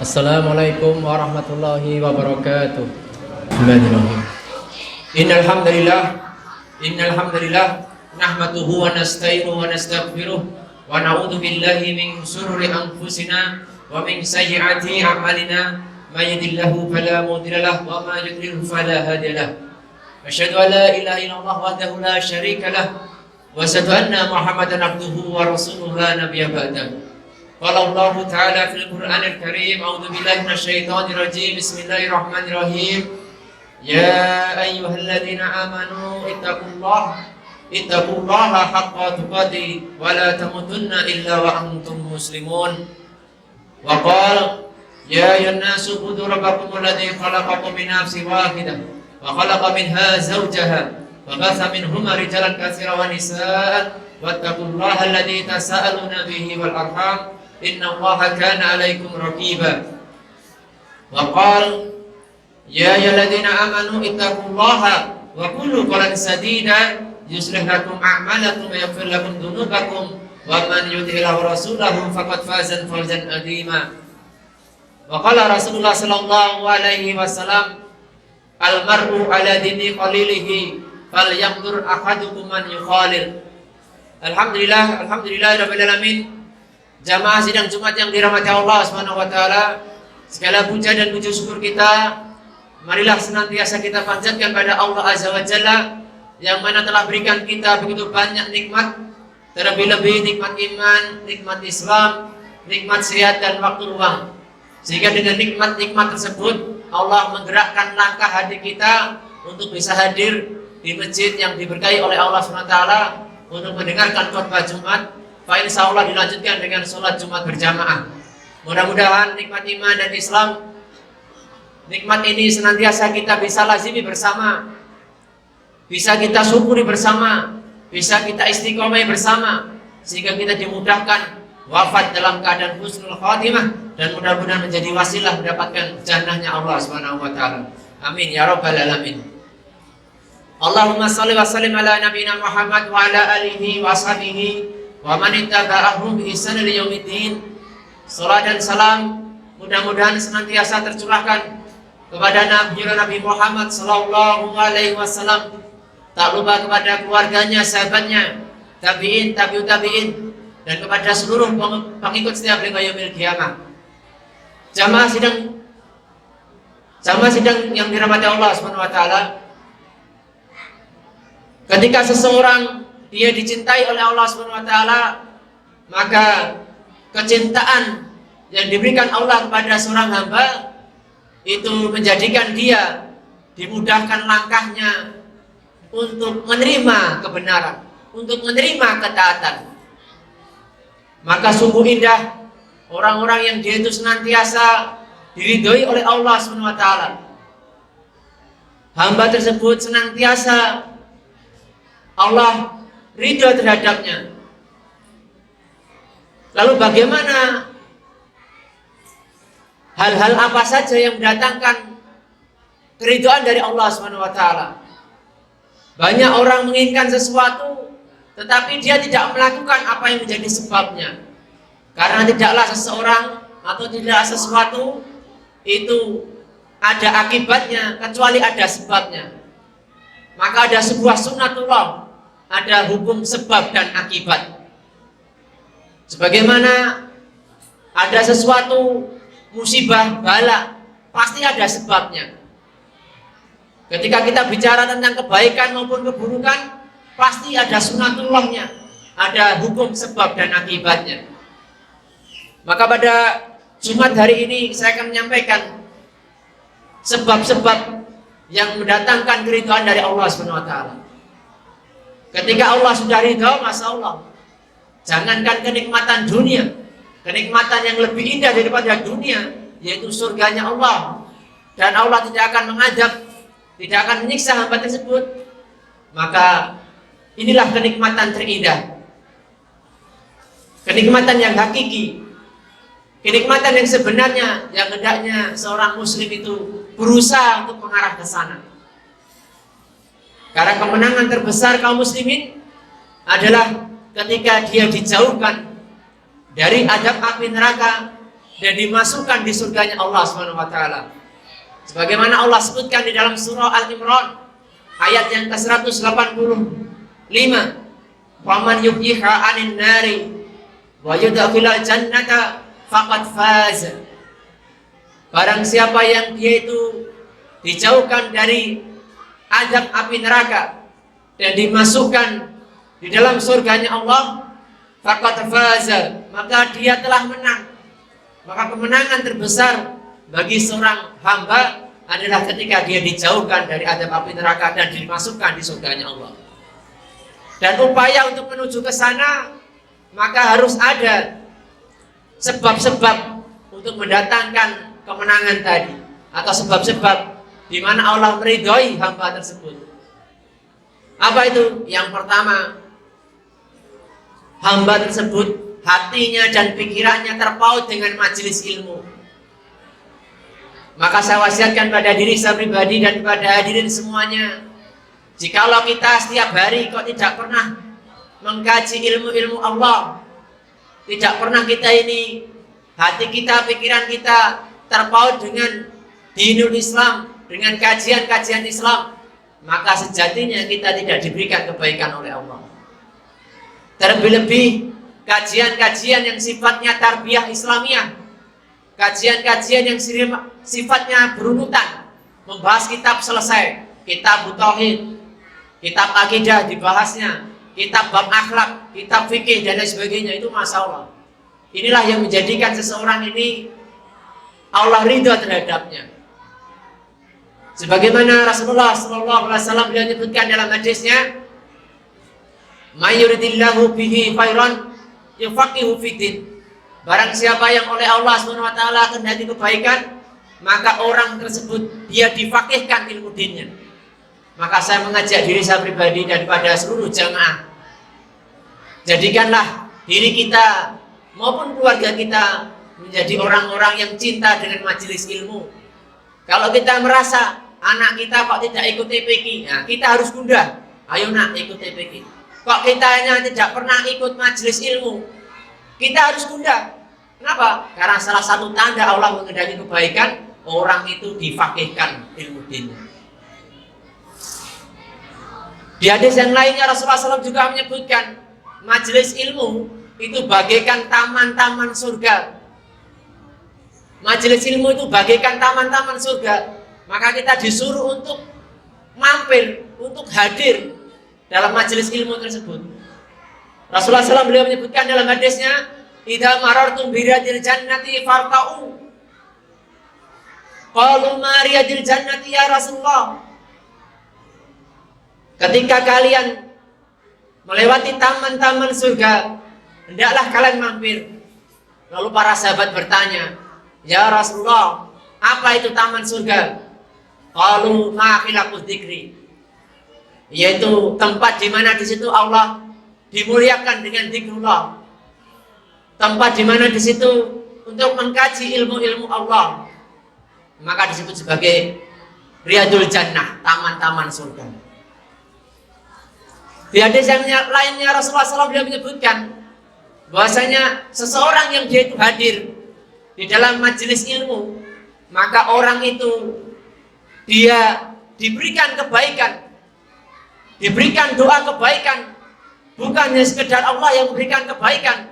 Assalamualaikum warahmatullahi wabarakatuh. Bismillahirrahmanirrahim. Innal hamdalillah nahmaduhu wa nasta'inuhu wa nastaghfiruh wa na'udzu billahi min shururi anfusina wa min sayyiati a'malina may yahdihillahu fala mudilla lahu wa may yudlil fala hadiya lahu. Asyhadu an la ilaha illallah wahdahu la syarika lahu wa asyhadu anna Muhammadan abduhu wa rasuluhu la nabiyya ba'dahu. Qala Allah Ta'ala fil Qur'anil Karim, a'udzu billahi minasyaitonir rajim. Bismillahirrahmanirrahim. Ya ayyuhalladzina amanu ittaqullaha haqqa tuqatih wa la tamutunna illa wa antum muslimun. Wa qala ya ayyuhan nasu ubudu rabbakum alladzi khalaqakum min nafsin wahidah wa khalaqa minha zawjaha wa batha minhuma rijalan katsiran wa nisaa wattaqullaha alladzi tasaaluna bihi wal arham inna Allaha kana 'alaikum raqiba. Wa qala ya ayyuhalladzina amanu ittaqullaha wa qulu qawlan sadida yuslih lakum a'malakum wa yaghfir lakum dhunubakum wa man yuti'illah wa rasulahu faqad faza fawzan 'azima. Wa qala Rasulullah sallallahu alaihi wasallam al-mar'u 'ala dini qalilihi falyanzur ahadukum man yukhalil. Alhamdulillahirabbil alamin. Jamaah sidang Jumat yang dirahmati Allah Subhanahu wa taala, segala puja dan puji syukur kita marilah senantiasa kita panjatkan pada Allah Azza wa Jalla yang mana telah berikan kita begitu banyak nikmat, terlebih-lebih nikmat iman, nikmat Islam, nikmat sehat dan waktu luang. Sehingga dengan nikmat-nikmat tersebut Allah menggerakkan langkah hati kita untuk bisa hadir di masjid yang diberkahi oleh Allah Subhanahu wa taala untuk mendengarkan khutbah Jumat. Insya Allah dilanjutkan dengan sholat Jumat berjamaah. Mudah-mudahan nikmat iman dan Islam, nikmat ini senantiasa kita bisa lazimi bersama, bisa kita syukuri bersama, bisa kita istiqomah bersama, sehingga kita dimudahkan wafat dalam keadaan husnul khatimah dan mudah-mudahan menjadi wasilah mendapatkan jannahnya Allah Subhanahu wa taala. Amin ya rabbal alamin. Allahumma shalli wa sallim ala nabiyina Muhammad wa ala alihi wa sahbihi wa man ittaba'ahum bi ihsan ila yaumiddin. Salat dan salam mudah-mudahan senantiasa tercurahkan kepada Nabi Muhammad sallallahu alaihi wasallam, tak lupa kepada keluarganya, sahabatnya, tabi'in, tabi'ut tabi'in, dan kepada seluruh pengikut setiap hingga yaumil qiyamah. Jamaah sidang yang dirahmati Allah Subhanahu wa taala, ketika seseorang dia dicintai oleh Allah Subhanahu wa taala, maka kecintaan yang diberikan Allah kepada seorang hamba itu menjadikan dia dimudahkan langkahnya untuk menerima kebenaran, untuk menerima ketaatan. Maka sungguh indah orang-orang yang dia itu senantiasa diridhoi oleh Allah Subhanahu wa taala. Hamba tersebut senantiasa Allah ridho terhadapnya. Lalu bagaimana hal-hal apa saja yang mendatangkan keridhaan dari Allah Subhanahu wa taala? Banyak orang menginginkan sesuatu tetapi dia tidak melakukan apa yang menjadi sebabnya. Karena tidaklah seseorang atau tidak sesuatu itu ada akibatnya kecuali ada sebabnya. Maka ada sebuah sunnatullah, ada hukum sebab dan akibat. Sebagaimana ada sesuatu musibah, bala, pasti ada sebabnya. Ketika kita bicara tentang kebaikan maupun keburukan, pasti ada sunnatullahnya, ada hukum sebab dan akibatnya. Maka pada Jumat hari ini saya akan menyampaikan sebab-sebab yang mendatangkan keridhaan dari Allah Subhanahu wa taala. Ketika Allah sudah ridha, Masya Allah, jangankan kenikmatan dunia, kenikmatan yang lebih indah daripada dunia, yaitu surganya Allah. Dan Allah tidak akan mengadab, tidak akan menyiksa hamba tersebut. Maka inilah kenikmatan terindah, kenikmatan yang hakiki, kenikmatan yang sebenarnya, yang hendaknya seorang muslim itu berusaha untuk mengarah ke sana. Karena kemenangan terbesar kaum muslimin adalah ketika dia dijauhkan dari adab api neraka, dan dimasukkan di surganya Allah Subhanahu wa taala. Sebagaimana Allah sebutkan di dalam surah Al-Imran ayat yang ke-185, "Waman yuhyiha 'anil nari wa yudkhilal jannata faqad faz." Barang siapa yang dia itu dijauhkan dari azab api neraka dan dimasukkan di dalam surganya Allah, faqad faz, maka dia telah menang. Maka kemenangan terbesar bagi seorang hamba adalah ketika dia dijauhkan dari azab api neraka dan dimasukkan di surganya Allah. Dan upaya untuk menuju ke sana, maka harus ada sebab-sebab untuk mendatangkan kemenangan tadi, atau sebab-sebab di mana Allah meridhoi hamba tersebut. Apa itu? Yang pertama, hamba tersebut hatinya dan pikirannya terpaut dengan majelis ilmu. Maka saya wasiatkan pada diri saya pribadi dan pada hadirin semuanya, jikalau kita setiap hari kok tidak pernah mengkaji ilmu-ilmu Allah, tidak pernah kita ini, hati kita, pikiran kita terpaut dengan dinul Islam, dengan kajian-kajian Islam, maka sejatinya kita tidak diberikan kebaikan oleh Allah. Terlebih-lebih kajian-kajian yang sifatnya tarbiyah Islamiyah, kajian-kajian yang sifatnya berunutan, membahas kitab selesai, kitab tauhid, kitab akidah dibahasnya, kitab bab akhlak, kitab fikih dan lain sebagainya, itu masalah. Inilah yang menjadikan seseorang ini Allah ridha terhadapnya. Sebagaimana Rasulullah SAW beliau menyebutkan dalam hadisnya, "May yuridillahu bihi khairan yufaqihu fiddin." Barang siapa yang oleh Allah SWT kehendaki kebaikan, maka orang tersebut dia difaqihkan ilmu dinnya. Maka saya mengajak diri saya pribadi dan pada seluruh jamaah, jadikanlah diri kita maupun keluarga kita menjadi orang-orang yang cinta dengan majelis ilmu. Kalau kita merasa anak kita kok tidak ikut TPQ, nah kita harus gundah, ayo nak ikut TPQ. Kok kitanya tidak pernah ikut majelis ilmu, kita harus gundah. Kenapa? Karena salah satu tanda Allah mengendaki kebaikan, orang itu difaqihkan ilmu dinnya. Di hadis yang lainnya Rasulullah SAW juga menyebutkan majelis ilmu itu bagaikan taman-taman surga. Majelis ilmu itu bagaikan taman-taman surga. Maka kita disuruh untuk mampir, untuk hadir dalam majelis ilmu tersebut. Rasulullah SAW beliau menyebutkan dalam hadisnya, "Idza marartum bi riyadil jannati farta'u." Qalu ma riyadil jannati ya Rasulullah. Ketika kalian melewati taman-taman surga, hendaklah kalian mampir. Lalu para sahabat bertanya, "Ya Rasulullah, apa itu taman surga?" Qalu ma khilaqud dzikri, yaitu tempat di mana di situ Allah dimuliakan dengan zikrullah, tempat di mana di situ untuk mengkaji ilmu-ilmu Allah, maka disebut sebagai riyadul jannah, taman-taman surga. Di hadis yang lainnya Rasulullah SAW beliau menyebutkan bahwasanya seseorang yang dia itu hadir di dalam majelis ilmu, maka orang itu dia diberikan kebaikan, diberikan doa kebaikan. Bukan hanya sekedar Allah yang memberikan kebaikan,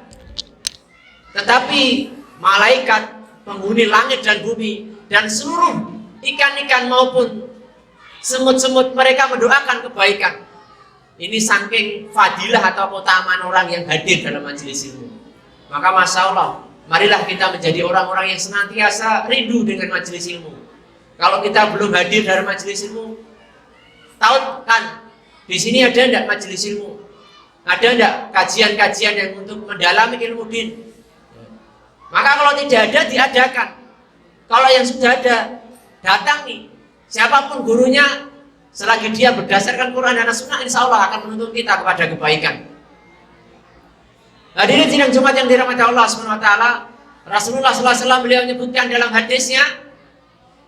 tetapi malaikat, penghuni langit dan bumi, dan seluruh ikan-ikan maupun semut-semut, mereka mendoakan kebaikan. Ini saking fadilah atau keutamaan orang yang hadir dalam majelis ilmu. Maka Masya Allah, marilah kita menjadi orang-orang yang senantiasa rindu dengan majelis ilmu. Kalau kita belum hadir dalam majelis ilmu, tahu kan di sini ada enggak majelis ilmu? Ada enggak kajian-kajian yang untuk mendalami ilmu din? Maka kalau tidak ada, diadakan. Kalau yang sudah ada, datangi. Siapapun gurunya, selagi dia berdasarkan Quran dan Sunnah, insya Allah akan menuntun kita kepada kebaikan. Hadirin sidang Jumat yang dirahmati Allah SWT, Rasulullah SAW beliau menyebutkan dalam hadisnya,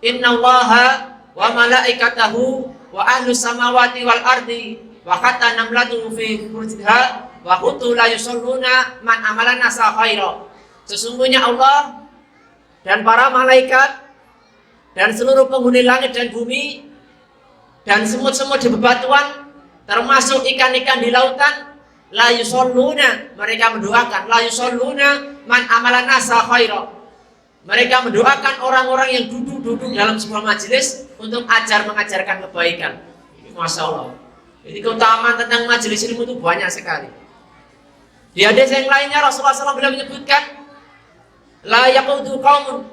"Innallaha wa malaikatahu wa ahlus samawati wal ardi wa hatta namlatu fi furjiha wa hutu la yusalluna man amalana sa khaira." Sesungguhnya Allah dan para malaikat dan seluruh penghuni langit dan bumi dan semut-semut di bebatuan, termasuk ikan-ikan di lautan, la yusalluna, mereka mendoakan, la yusalluna man amala nasa khaira, mereka mendoakan orang-orang yang duduk-duduk dalam sebuah majelis untuk mengajarkan kebaikan. Masya Allah. Jadi keutamaan tentang majelis ilmu itu banyak sekali. Di hadis yang lainnya Rasulullah SAW beliau menyebutkan, la yaqudu qaumun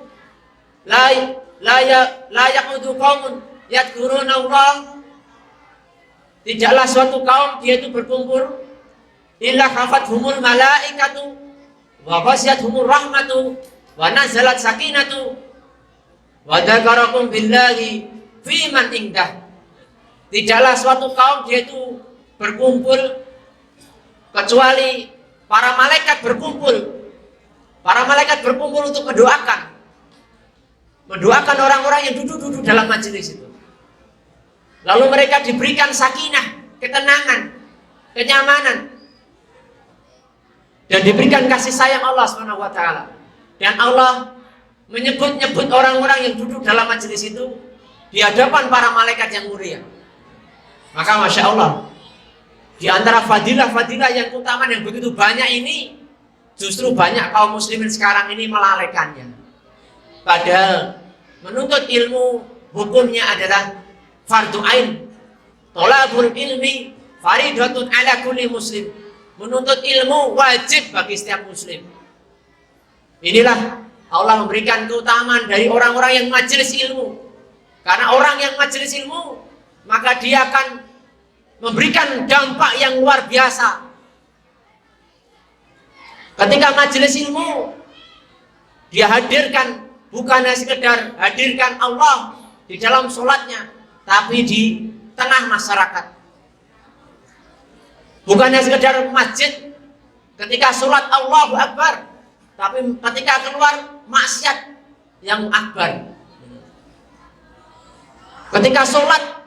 la yaqudu qaumun yadhkuruna Allah, tidaklah suatu kaum dia itu berkumpul illa hafathumul malaikatu wa ghasyiyatuhumur rahmatu wa nazalat sakinatu wa dzakarakum billahi fi man indah. Tidaklah suatu kaum dia itu berkumpul kecuali para malaikat berkumpul. Para malaikat berkumpul untuk mendoakan orang-orang yang duduk-duduk dalam majelis itu. Lalu mereka diberikan sakinah, ketenangan, kenyamanan, dan diberikan kasih sayang Allah SWT. Dan Allah menyebut-nyebut orang-orang yang duduk dalam majelis itu di hadapan para malaikat yang mulia. Maka Masya Allah, di antara fadilah-fadilah yang utama yang begitu banyak ini, justru banyak kaum muslimin sekarang ini melalaikannya. Padahal menuntut ilmu hukumnya adalah fardu ain. Thalabul ilmi faridatun ala kulli muslim. Menuntut ilmu wajib bagi setiap muslim. Inilah Allah memberikan keutamaan dari orang-orang yang majelis ilmu. Karena orang yang majelis ilmu, maka dia akan memberikan dampak yang luar biasa. Ketika majelis ilmu, dia hadirkan bukan hanya sekedar hadirkan Allah di dalam sholatnya, tapi di tengah masyarakat. Bukan hanya sekedar masjid, ketika sholat Allahu Akbar, tapi ketika keluar maksiat yang akbar. Ketika sholat,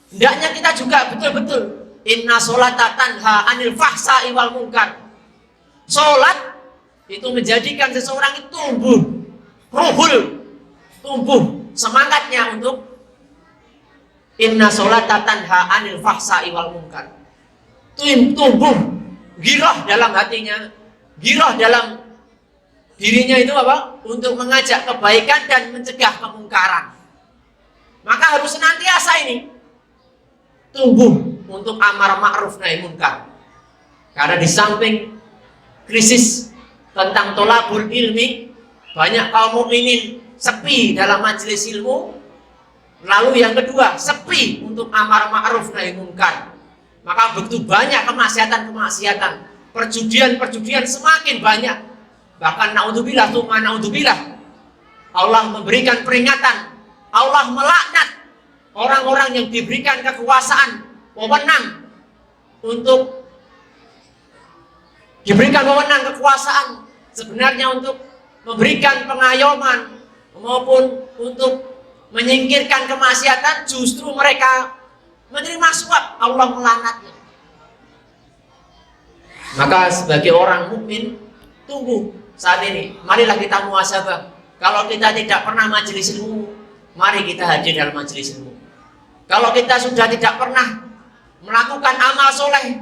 hendaknya kita juga betul-betul inna sholata tanha anil fahsai wal munkar. Sholat itu menjadikan seseorang itu tumbuh semangatnya untuk inna sholata tanha anil fahsai wal munkar. Tumbuh girah dalam hatinya, girah dalam dirinya itu apa? Untuk mengajak kebaikan dan mencegah kemungkaran. Maka harus senantiasa ini tumbuh untuk amar ma'ruf nahi munkar. Karena di samping krisis tentang tolabul ilmi, banyak kaum mukminin sepi dalam majelis ilmu. Lalu yang kedua, sepi untuk amar ma'ruf nahi munkar. Maka begitu banyak kemaksiatan-kemaksiatan, perjudian semakin banyak. Bahkan naudzubillah, tsumma naudzubillah, Allah memberikan peringatan, Allah melaknat orang-orang yang diberikan kekuasaan, wewenang untuk diberikan wewenang kekuasaan sebenarnya untuk memberikan pengayoman maupun untuk menyingkirkan kemaksiatan, justru mereka menerima suap, Allah melaknatnya. Maka sebagai orang mukmin, tunggu saat ini, marilah kita muhasabah. Kalau kita tidak pernah majelis ilmu, mari kita hadir dalam majelis ilmu. Kalau kita sudah tidak pernah melakukan amal soleh,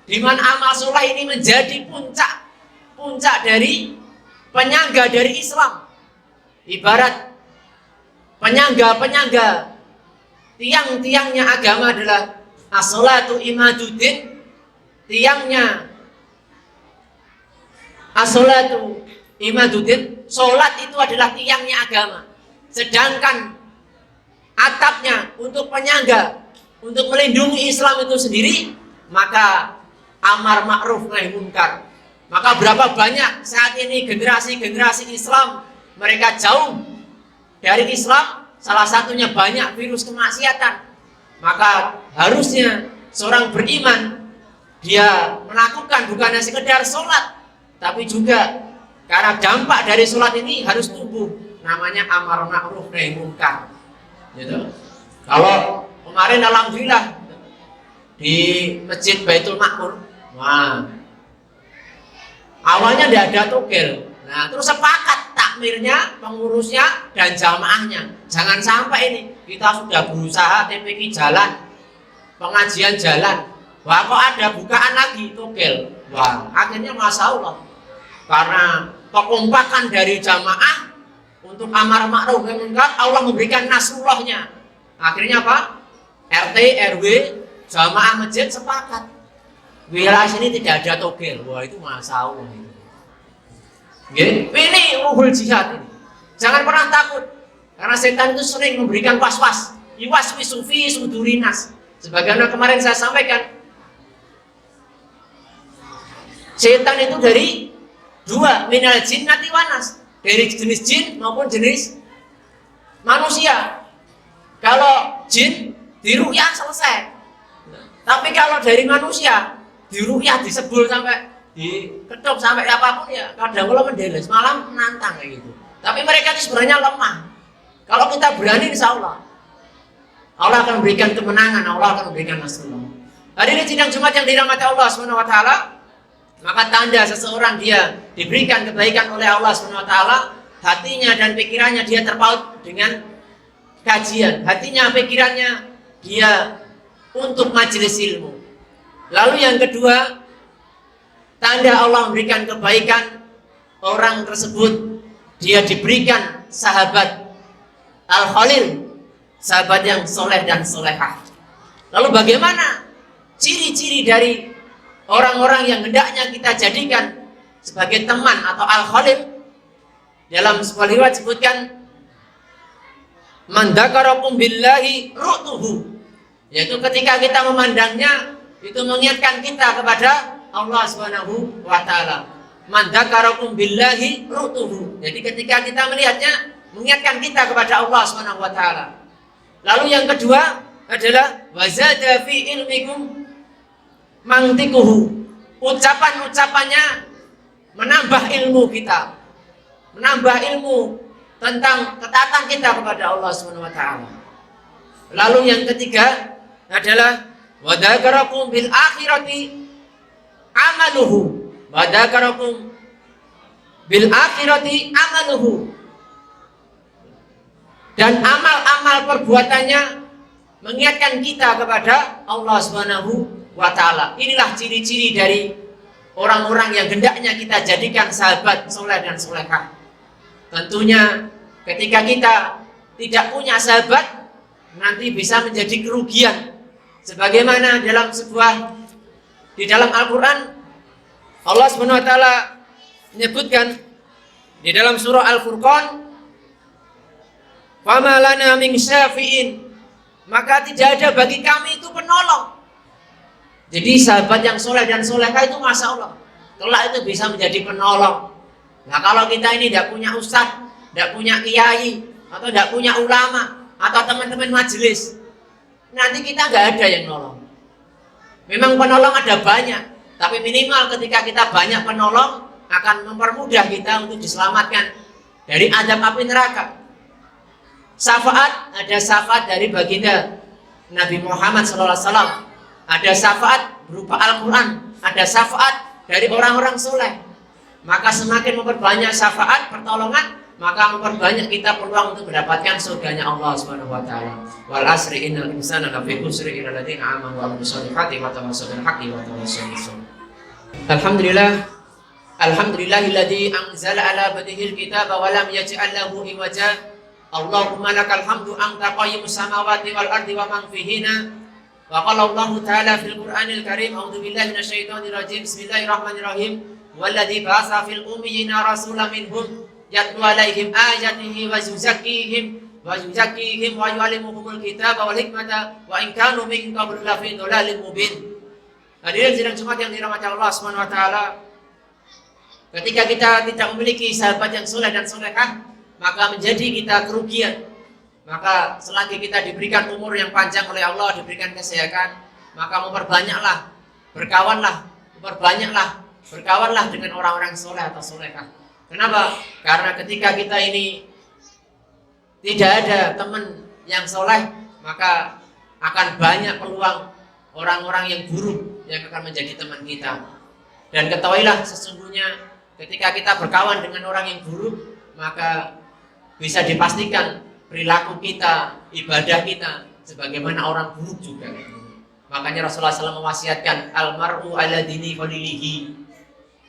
di mana amal soleh ini menjadi puncak dari penyangga dari Islam. Ibarat penyangga tiang-tiangnya agama adalah as-sholatu imaduddin, tiangnya as-sholatu imaduddin, sholat itu adalah tiangnya agama. Sedangkan atapnya untuk penyangga, untuk melindungi Islam itu sendiri, maka amar ma'ruf nahi munkar. Maka berapa banyak saat ini generasi-generasi Islam, mereka jauh dari Islam, salah satunya banyak virus kemaksiatan. Maka harusnya seorang beriman, dia melakukan bukan hanya sekedar sholat, tapi juga karena dampak dari sholat ini harus tumbuh, namanya amar ma'ruf nahi munkar. Gitu. Kalau kemarin alhamdulillah di Masjid Baitul Ma'mur, wah, awalnya tidak ada togel, nah terus sepakat tak admirnya, pengurusnya, dan jamaahnya. Jangan sampai ini kita sudah berusaha TPQ jalan, pengajian jalan, wah kok ada bukaan lagi togel. Wah, akhirnya Masya Allah, karena kekompakan dari jamaah untuk amar ma'ruf nahi munkar, Allah memberikan nasrullahnya. Akhirnya apa? RT, RW, jamaah masjid sepakat, wilayah sini tidak ada togel. Wah, itu Masya Allah. Ini ruhul jihad ini. Jangan pernah takut, karena setan itu sering memberikan was-was. Yuwaswisu fi sudurinas. Sebagaimana kemarin saya sampaikan, setan itu dari dua, minal jinnati wanas, dari jenis jin maupun jenis manusia. Kalau jin diruqyah selesai, tapi kalau dari manusia diruqyah, disebul sampai diketuk sampai apapun ya kadang kalau mendeles malam menantang kayak gitu. Tapi mereka itu sebenarnya lemah. Kalau kita berani, insya Allah akan memberikan kemenangan, Allah akan memberikan nasrullah. Hadirin sidang Jumat yang dirahmati Allah Subhanahu wa taala, maka tanda seseorang dia diberikan kebaikan oleh Allah Subhanahu wa taala, hatinya dan pikirannya dia terpaut dengan kajian, hatinya pikirannya dia untuk majelis ilmu. Lalu yang kedua, tanda Allah memberikan kebaikan, orang tersebut dia diberikan sahabat al-khalil, sahabat yang soleh dan solehah. Lalu bagaimana ciri-ciri dari orang-orang yang hendaknya kita jadikan sebagai teman atau al-khalil? Dalam sebuah riwayat disebutkan, man dzakarakum billahi ru'tuhu, yaitu ketika kita memandangnya itu mengingatkan kita kepada Allah Subhanahu wa taala. Man dzakarakum billahi ru'tuhu. Jadi ketika kita melihatnya mengingatkan kita kepada Allah Subhanahu wa taala. Lalu yang kedua adalah wazada fi ilmikum mantikuhu. Ucapan-ucapannya menambah ilmu kita, menambah ilmu tentang ketaatan kita kepada Allah Subhanahu wa taala. Lalu yang ketiga adalah wa dzakarakum bil akhirati amaluhu. Wa dzakarakum bil akhirati amaluhu. Dan amal-amal perbuatannya mengingatkan kita kepada Allah Subhanahu wa taala. Inilah ciri-ciri dari orang-orang yang hendaknya kita jadikan sahabat soleh dan solehah. Tentunya ketika kita tidak punya sahabat, nanti bisa menjadi kerugian. Sebagaimana di dalam Al-Quran, Allah Subhanahu wa taala menyebutkan di dalam surah Al-Furqan, fama lana min syafi'in, maka tidak ada bagi kami itu penolong. Jadi sahabat yang soleh dan solehah itu Masya Allah, kelak itu bisa menjadi penolong. Nah kalau kita ini tidak punya ustadz, tidak punya kiai, atau tidak punya ulama, atau teman-teman majelis, nanti kita nggak ada yang nolong. Memang penolong ada banyak, tapi minimal ketika kita banyak penolong akan mempermudah kita untuk diselamatkan dari azab api neraka. Syafaat, ada syafaat dari baginda Nabi Muhammad SAW, ada syafaat berupa Al-Quran, ada syafaat dari orang-orang soleh. Maka semakin memperbanyak syafaat, pertolongan, maka memperbanyak kita peluang untuk mendapatkan surganya Allah Subhanahu wa taala. Wal asri innal insana lafi khusri illa alladziina aamanu wa 'amilus shalihati wa tawassaw bil haqqi wa tawassaw bis sabr. Alhamdulillahilladzi anzala ala abdihi al-kitaba wa lam yaj'al lahu iwaja. Allahumma lakal hamdu anta qayyimus samawati wal ardi wa man fihinna. Wa qala Allah ta'ala fil Qur'anil Karim, a'udzu billahi minasyaitonir rajim. Bismillahirrahmanirrahim. Walladzi ba'atsa fil ummiyina rasulan minhum yatlu 'alaihim ayatihi wa yuzakkihim wa yu'allimuhumul kitaba wal hikmata wa in kanu min qablu lafi dhalalin mubin. Hadirin sidang Jumat yang dirahmati Allah Subhanahu wa taala, ketika kita tidak memiliki sahabat yang soleh dan solehah, maka menjadi kita kerugian. Maka selagi kita diberikan umur yang panjang oleh Allah, diberikan kesehatan, maka memperbanyaklah, berkawanlah dengan orang-orang soleh atau solehah. Kenapa? Karena ketika kita ini tidak ada teman yang soleh, maka akan banyak peluang orang-orang yang buruk yang akan menjadi teman kita. Dan ketahuilah sesungguhnya ketika kita berkawan dengan orang yang buruk, maka bisa dipastikan perilaku kita, ibadah kita sebagaimana orang buruk juga. Makanya Rasulullah SAW mewasiatkan almar'u ala dini khalilihi.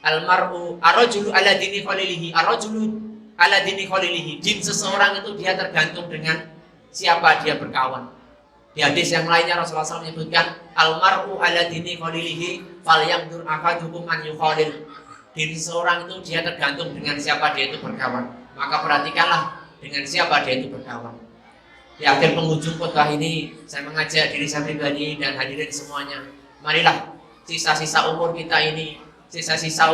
Almar'u arrajulu ala dini khalilihi. Arrajulu ala dini khalilihi. Din seseorang itu dia tergantung dengan siapa dia berkawan. Di hadis yang lainnya Rasulullah SAW menyebutkan almar'u ala dini khalilihi falyanzur ahadukum an yukhalil. Diri seseorang itu dia tergantung dengan siapa dia itu berkawan. Maka perhatikanlah dengan siapa dia itu berkawan. Di akhir penghujung khotbah ini saya mengajak diri saya pribadi dan hadirin semuanya, marilah sisa-sisa umur kita ini, sisa-sisa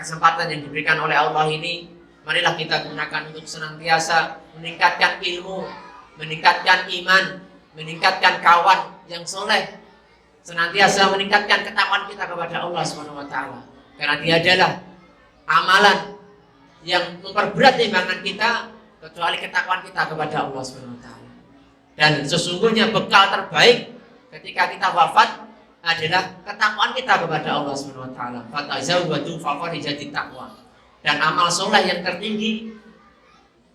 kesempatan yang diberikan oleh Allah ini, marilah kita gunakan untuk senantiasa meningkatkan ilmu, meningkatkan iman, meningkatkan kawan yang soleh, senantiasa meningkatkan ketakwaan kita kepada Allah SWT. Karena dia adalah amalan yang memperberat timbangan kita kecuali ketakwaan kita kepada Allah SWT. Dan sesungguhnya bekal terbaik ketika kita wafat adalah ketakwaan kita kepada Allah SWT. Fatazawwadu faqad jadi takwa. Dan amal soleh yang tertinggi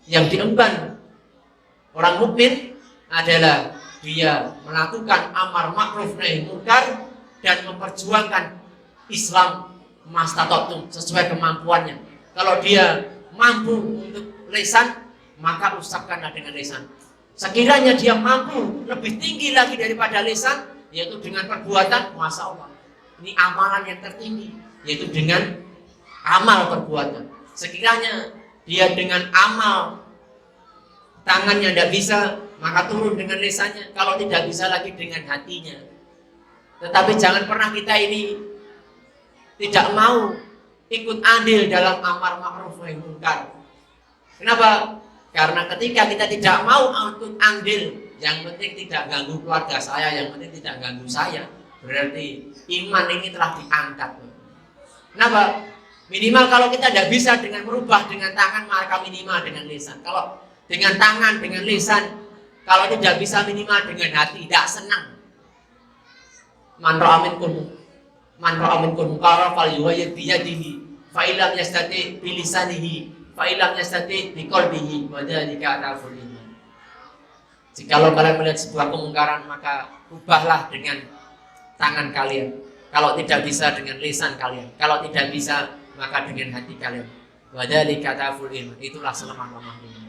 yang diemban orang mukmin adalah dia melakukan amar ma'ruf nahi munkar dan memperjuangkan Islam mastata'tum sesuai kemampuannya. Kalau dia mampu untuk lisan, maka usapkanlah dengan lisan. Sekiranya dia mampu lebih tinggi lagi daripada lisan, yaitu dengan perbuatan, masya Allah, ini amalan yang tertinggi, yaitu dengan amal perbuatan. Sekiranya dia dengan amal tangannya tidak bisa, maka turun dengan lisannya. Kalau tidak bisa lagi dengan hatinya. Tetapi jangan pernah kita ini tidak mau ikut andil dalam amar ma'ruf nahi munkar. Kenapa? Karena ketika kita tidak mau ikut andil, yang penting tidak ganggu keluarga saya, yang penting tidak ganggu saya, berarti iman ini telah diangkat. Kenapa? Minimal kalau kita tidak bisa dengan merubah dengan tangan, maka minimal dengan lisan. Kalau dengan tangan, dengan lisan, kalau tidak bisa minimal dengan hati, tidak senang. Man ra'a minkum munkara falyughayyir bi yadihi fa illam yastati bi lisanihi fa illam yastati bi qalbihi wa dzalika adaful iman. Jikalau kalian melihat sebuah kemungkaran, maka ubahlah dengan tangan kalian. Kalau tidak bisa dengan lisan kalian, kalau tidak bisa maka dengan hati kalian. Wa dzalika adaful iman. Itulah selemah-lemahnya.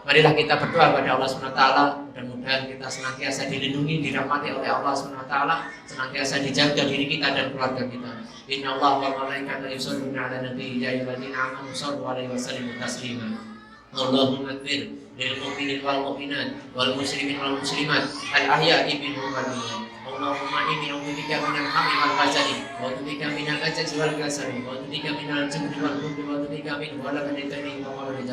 Marilah kita berdoa kepada Allah SWT. Mudah-mudahan kita senantiasa dilindungi, dirahmati oleh Allah SWT, senantiasa dijaga diri kita dan keluarga kita. Inna Allah wa malaikatahu yusholluna 'alan nabi ya ayyuhalladzina amanu shallu 'alaihi wa sallimu taslima. Allahumma ighfir lil mu'minin wal mu'minat wal muslimin wal muslimat al ahya'i minhum wal amwat. Allahumma inni a'udzubika minal hammi wal hazani wa a'udzubika minal ajzi wal kasali wa a'udzubika minal jubni wal bukli wa a'udzubika min ghalabati ad-dini wa qahri.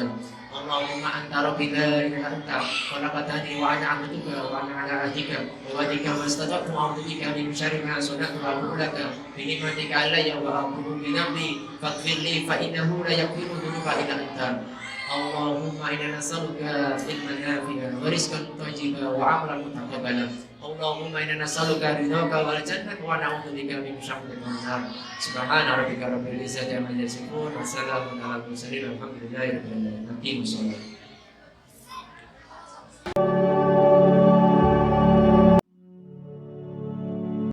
Allahumma anta rabbi la ilaha illa anta khalaqtani wa ana 'abduka wa ana 'ala ahdika wa wa'dika mastata'tu wa a'udzubika min syarri ma sana'tu wa aqulu laka bi ni'matika alayya wa aqulu bi dhanbi faghfir li fa innahu la yaghfiru dhunuba illa anta. Allahumma inna nas'aluka ilman nafi'an wa rizqan thayyiban wa 'amalan mutaqabbalan. Allahumma inna nas'aluka ridhaka wal jannata wa na'udzubika min syarri an-nar. Subhana rabbika rabbil izzati amma yasifun wa salamun alal mursalin walhamdulillahi rabbil alamin.